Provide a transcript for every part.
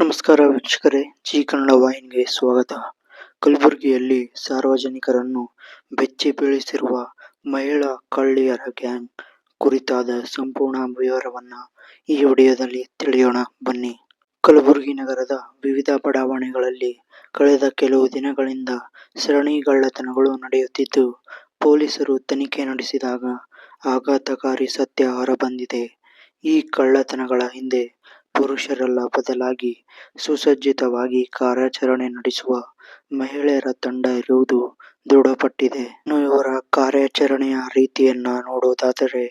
ನಮಸ್ಕಾರ ವೀಕ್ಷಕರೇ, ಜಿ ಕನ್ನಡ ವಾಹಿನಿಗೆ ಸ್ವಾಗತ. ಕಲಬುರಗಿಯಲ್ಲಿ ಸಾರ್ವಜನಿಕರನ್ನು ಬೆಚ್ಚಿ ಬೀಳಿಸಿರುವ ಮಹಿಳಾ ಕಳ್ಳಿಯರ ಗ್ಯಾಂಗ್ ಕುರಿತಾದ ಸಂಪೂರ್ಣ ವಿವರವನ್ನ ಈ ವಿಡಿಯೋದಲ್ಲಿ ತಿಳಿಯೋಣ ಬನ್ನಿ. ಕಲಬುರಗಿ ನಗರದ ವಿವಿಧ ಬಡಾವಣೆಗಳಲ್ಲಿ ಕಳೆದ ಕೆಲವು ದಿನಗಳಿಂದ ಸರಣಿ ಕಳ್ಳತನಗಳು ನಡೆಯುತ್ತಿದ್ದು, ಪೊಲೀಸರು ತನಿಖೆ ನಡೆಸಿದಾಗ ಆಘಾತಕಾರಿ ಸತ್ಯ ಹೊರಬಂದಿದೆ. ಈ ಕಳ್ಳತನಗಳ ಹಿಂದೆ ಪುರುಷರಲ್ಲ ಬದಲಾಗಿ ಸುಸಜ್ಜಿತವಾಗಿ ಕಾರ್ಯಾಚರಣೆ ನಡೆಸುವ ಮಹಿಳೆಯರ ತಂಡ ಇರುವುದು ದೃಢಪಟ್ಟಿದೆ. ಇನ್ನು ಇವರ ಕಾರ್ಯಾಚರಣೆಯ ರೀತಿಯನ್ನ ನೋಡುವುದಾದರೆ,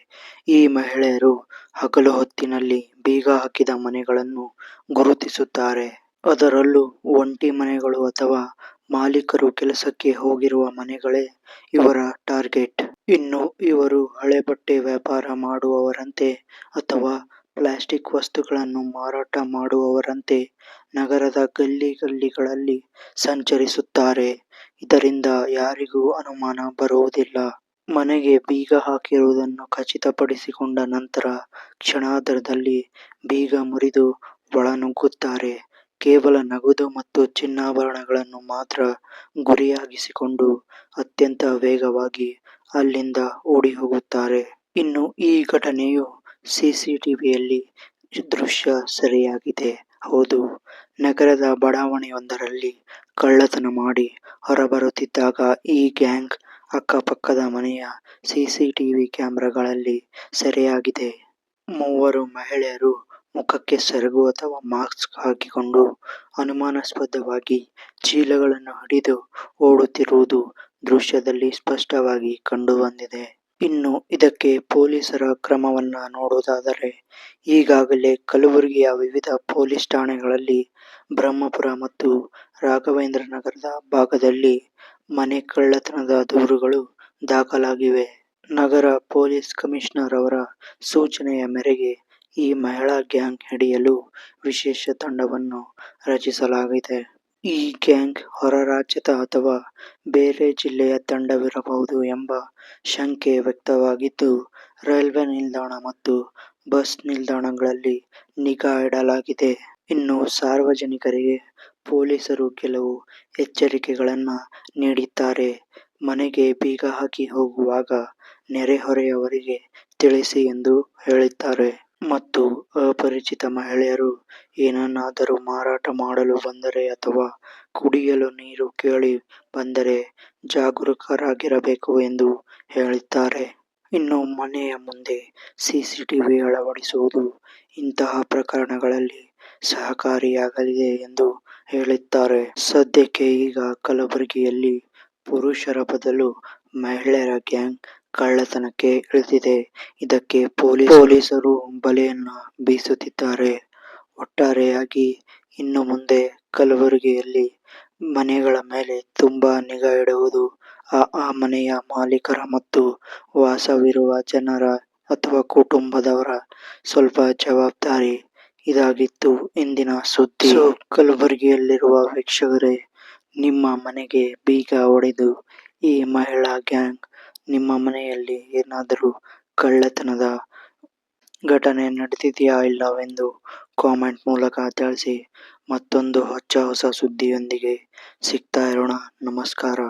ಈ ಮಹಿಳೆಯರು ಹಗಲು ಹೊತ್ತಿನಲ್ಲಿ ಬೀಗ ಹಾಕಿದ ಮನೆಗಳನ್ನು ಗುರುತಿಸುತ್ತಾರೆ. ಅದರಲ್ಲೂ ಒಂಟಿ ಮನೆಗಳು ಅಥವಾ ಮಾಲೀಕರು ಕೆಲಸಕ್ಕೆ ಹೋಗಿರುವ ಮನೆಗಳೇ ಇವರ ಟಾರ್ಗೆಟ್. ಇನ್ನು ಇವರು ಹಳೆ ಬಟ್ಟೆ ವ್ಯಾಪಾರ ಮಾಡುವವರಂತೆ ಅಥವಾ ಪ್ಲಾಸ್ಟಿಕ್ ವಸ್ತುಗಳನ್ನು ಮಾರಾಟ ಮಾಡುವವರಂತೆ ನಗರದ ಗಲ್ಲಿಗಳಲ್ಲಿ ಸಂಚರಿಸುತ್ತಾರೆ. ಇದರಿಂದ ಯಾರಿಗೂ ಅನುಮಾನ ಬರುವುದಿಲ್ಲ. ಮನೆಗೆ ಬೀಗ ಹಾಕಿರುವುದನ್ನು ಖಚಿತಪಡಿಸಿಕೊಂಡ ನಂತರ ಕ್ಷಣಾರ್ಧದಲ್ಲಿ ಬೀಗ ಮುರಿದು ಒಳನುಗ್ಗುತ್ತಾರೆ. ಕೇವಲ ನಗದು ಮತ್ತು ಚಿನ್ನಾಭರಣಗಳನ್ನು ಮಾತ್ರ ಗುರಿಯಾಗಿಸಿಕೊಂಡು ಅತ್ಯಂತ ವೇಗವಾಗಿ ಅಲ್ಲಿಂದ ಓಡಿ ಹೋಗುತ್ತಾರೆ. ಇನ್ನು ಈ ಘಟನೆಯು ಸಿಸಿಟಿವಿಯಲ್ಲಿ ದೃಶ್ಯ ಸೆರೆಯಾಗಿದೆ. ಹೌದು, ನಗರದ ಬಡಾವಣೆಯೊಂದರಲ್ಲಿ ಕಳ್ಳತನ ಮಾಡಿ ಹೊರಬರುತ್ತಿದ್ದಾಗ ಈ ಗ್ಯಾಂಗ್ ಅಕ್ಕಪಕ್ಕದ ಮನೆಯ ಸಿಸಿಟಿವಿ ಕ್ಯಾಮೆರಾಗಳಲ್ಲಿ ಸೆರೆಯಾಗಿದೆ. ಮೂವರು ಮಹಿಳೆಯರು ಮುಖಕ್ಕೆ ಸೆರಗು ಅಥವಾ ಮಾಸ್ಕ್ ಹಾಕಿಕೊಂಡು ಅನುಮಾನಾಸ್ಪದವಾಗಿ ಚೀಲಗಳನ್ನು ಹಿಡಿದು ಓಡುತ್ತಿರುವುದು ದೃಶ್ಯದಲ್ಲಿ ಸ್ಪಷ್ಟವಾಗಿ ಕಂಡುಬಂದಿದೆ. ಇನ್ನು ಇದಕ್ಕೆ ಪೊಲೀಸರ ಕ್ರಮವನ್ನ ನೋಡುವುದಾದರೆ, ಈಗಾಗಲೇ ಕಲಬುರಗಿಯ ವಿವಿಧ ಪೊಲೀಸ್ ಠಾಣೆಗಳಲ್ಲಿ ಬ್ರಹ್ಮಪುರ ಮತ್ತು ರಾಘವೇಂದ್ರ ನಗರದ ಭಾಗದಲ್ಲಿ ಮನೆ ಕಳ್ಳತನದ ದೂರುಗಳು ದಾಖಲಾಗಿವೆ. ನಗರ ಪೊಲೀಸ್ ಕಮಿಷನರ್ ಅವರ ಸೂಚನೆಯ ಮೇರೆಗೆ ಈ ಮಹಿಳಾ ಗ್ಯಾಂಗ್ ಹಿಡಿಯಲು ವಿಶೇಷ ತಂಡವನ್ನು ರಚಿಸಲಾಗಿದೆ. ಈ ಗ್ಯಾಂಗ್ ಹೊರ ರಾಜ್ಯದ ಅಥವಾ ಬೇರೆ ಜಿಲ್ಲೆಯ ತಂಡವಿರಬಹುದು ಎಂಬ ಶಂಕೆ ವ್ಯಕ್ತವಾಗಿದ್ದು, ರೈಲ್ವೆ ನಿಲ್ದಾಣ ಮತ್ತು ಬಸ್ ನಿಲ್ದಾಣಗಳಲ್ಲಿ ನಿಗಾ ಇಡಲಾಗಿದೆ. ಇನ್ನು ಸಾರ್ವಜನಿಕರಿಗೆ ಪೊಲೀಸರು ಕೆಲವು ಎಚ್ಚರಿಕೆಗಳನ್ನ ನೀಡಿದ್ದಾರೆ. ಮನೆಗೆ ಬೀಗ ಹಾಕಿ ಹೋಗುವಾಗ ನೆರೆಹೊರೆಯವರಿಗೆ ತಿಳಿಸಿ ಎಂದು ಹೇಳಿದ್ದಾರೆ. ಮತ್ತು ಅಪರಿಚಿತ ಮಹಿಳೆಯರು ಏನನ್ನಾದರೂ ಮಾರಾಟ ಮಾಡಲು ಬಂದರೆ ಅಥವಾ ಕುಡಿಯಲು ನೀರು ಕೇಳಿ ಬಂದರೆ ಜಾಗರೂಕರಾಗಿರಬೇಕು ಎಂದು ಹೇಳಿದ್ದಾರೆ. ಇನ್ನು ಮನೆಯ ಮುಂದೆ ಸಿಸಿಟಿವಿ ಅಳವಡಿಸುವುದು ಇಂತಹ ಪ್ರಕರಣಗಳಲ್ಲಿ ಸಹಕಾರಿಯಾಗಲಿದೆ ಎಂದು ಹೇಳಿದ್ದಾರೆ. ಸದ್ಯಕ್ಕೆ ಈಗ ಕಲಬುರಗಿಯಲ್ಲಿ ಪುರುಷರ ಬದಲು ಮಹಿಳೆಯರ ಗ್ಯಾಂಗ್ ಕಳ್ಳತನಕ್ಕೆ ಇಳಿದಿದೆ. ಇದಕ್ಕೆ ಪೊಲೀಸರು ಬಲೆಯನ್ನ ಬೀಸುತ್ತಿದ್ದಾರೆ. ಒಟ್ಟಾರೆಯಾಗಿ ಇನ್ನು ಮುಂದೆ ಕಲಬುರಗಿಯಲ್ಲಿ ಮನೆಗಳ ಮೇಲೆ ತುಂಬಾ ನಿಗಾ ಇಡುವುದು ಆ ಮನೆಯ ಮಾಲೀಕರ ಮತ್ತು ವಾಸವಿರುವ ಜನರ ಅಥವಾ ಕುಟುಂಬದವರ ಸ್ವಲ್ಪ ಜವಾಬ್ದಾರಿ. ಇದಾಗಿತ್ತು ಇಂದಿನ ಸುದ್ದಿ. ಕಲಬುರಗಿಯಲ್ಲಿರುವ ವೀಕ್ಷಕರೇ, ನಿಮ್ಮ ಮನೆಗೆ ಬೀಗ ಹೊಡೆದು ಈ ಮಹಿಳಾ ಗ್ಯಾಂಗ್ ನಿಮ್ಮ ಮನೆಯಲ್ಲಿ ಏನಾದರೂ ಕಳ್ಳತನದ ಘಟನೆ ನಡೆದಿದೆಯಾ ಇಲ್ಲವೆಂದು ಕಾಮೆಂಟ್ ಮೂಲಕ ತಿಳಿಸಿ. ಮತ್ತೊಂದು ಹೊಸ ಸುದ್ದಿಯೊಂದಿಗೆ ಸಿಗ್ತಾ ಇರೋಣ. ನಮಸ್ಕಾರ.